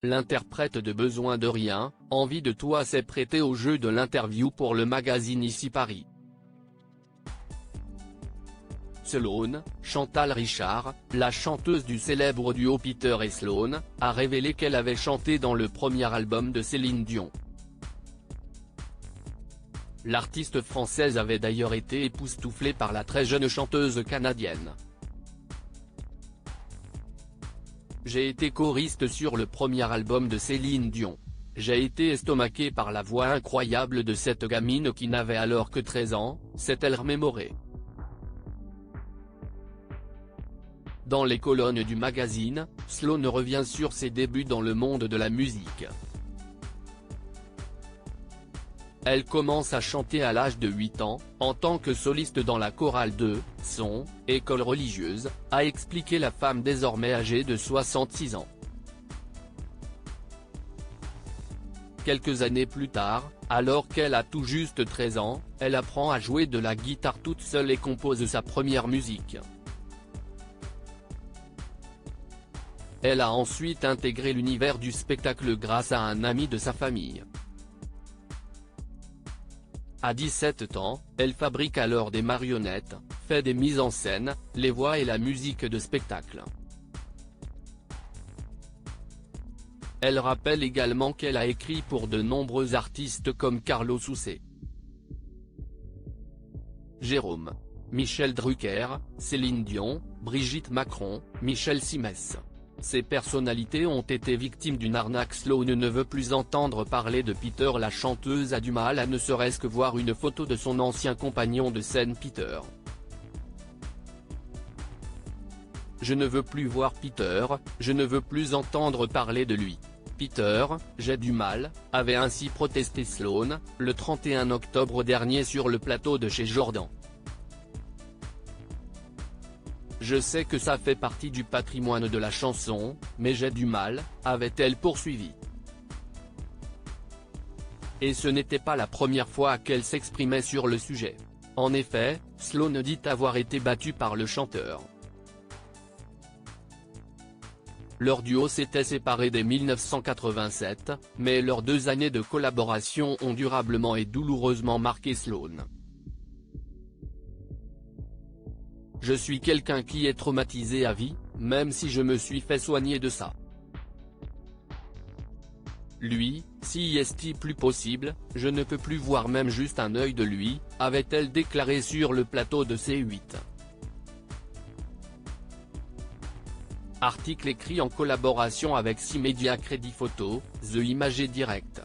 l'interprète de Besoin de rien, Envie de toi s'est prêtée au jeu de l'interview pour le magazine Ici Paris. Sloan, Chantal Richard, la chanteuse du célèbre duo Peter et Sloan, a révélé qu'elle avait chanté dans le premier album de Céline Dion. L'artiste française avait d'ailleurs été époustouflée par la très jeune chanteuse canadienne. J'ai été choriste sur le premier album de Céline Dion. J'ai été estomaqué par la voix incroyable de cette gamine qui n'avait alors que 13 ans, s'est-elle remémorée. Dans les colonnes du magazine, Sloan revient sur ses débuts dans le monde de la musique. Elle commence à chanter à l'âge de 8 ans, en tant que soliste dans la chorale de son école religieuse, a expliqué la femme désormais âgée de 66 ans. Quelques années plus tard, alors qu'elle a tout juste 13 ans, elle apprend à jouer de la guitare toute seule et compose sa première musique. Elle a ensuite intégré l'univers du spectacle grâce à un ami de sa famille. À 17 ans, elle fabrique alors des marionnettes, fait des mises en scène, les voix et la musique de spectacle. Elle rappelle également qu'elle a écrit pour de nombreux artistes comme Carlos Soucé, Jérôme, Michel Drucker, Céline Dion, Brigitte Macron, Michel Simès. Ces personnalités ont été victimes d'une arnaque. Sloan ne veut plus entendre parler de Peter. La chanteuse a du mal à ne serait-ce que voir une photo de son ancien compagnon de scène Peter. Je ne veux plus voir Peter, je ne veux plus entendre parler de lui. Peter, j'ai du mal, avait ainsi protesté Sloan, le 31 octobre dernier sur le plateau de chez Jordan. Je sais que ça fait partie du patrimoine de la chanson, mais j'ai du mal, avait-elle poursuivi. Et ce n'était pas la première fois qu'elle s'exprimait sur le sujet. En effet, Sloan dit avoir été battue par le chanteur. Leur duo s'était séparé dès 1987, mais leurs 2 années de collaboration ont durablement et douloureusement marqué Sloan. Je suis quelqu'un qui est traumatisé à vie, même si je me suis fait soigner de ça. Lui, si est-il plus possible, je ne peux plus voir même juste un œil de lui, avait-elle déclaré sur le plateau de C8. Article écrit en collaboration avec 6 médias Crédit Photo, The Image Direct.